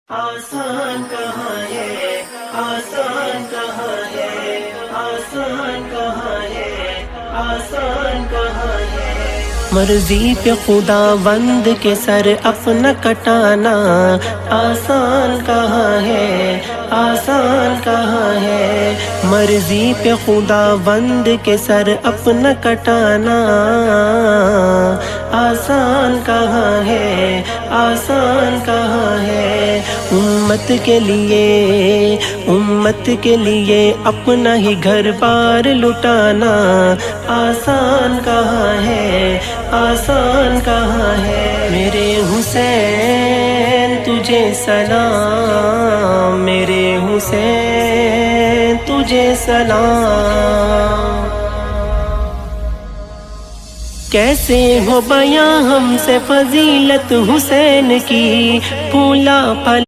آسان کہاں ہے، آسان کہاں ہے، آسان کہاں ہے، آسان کہاں ہے۔ مرضی پہ خدا بند کے سر اپنا کٹانا آسان کہاں ہے، آسان کہاں ہے۔ مرضی پہ خدا بند کے سر اپنا کٹانا آسان کہاں ہے، آسان کہاں ہے۔ امت کے لیے اپنا ہی گھر بار لٹانا آسان کہاں ہے، آسان کہاں ہے۔ میرے حسین تجھے سلام، میرے حسین تجھے سلام۔ کیسے ہو بیاں ہم سے فضیلت حسین کی، پھولا پھل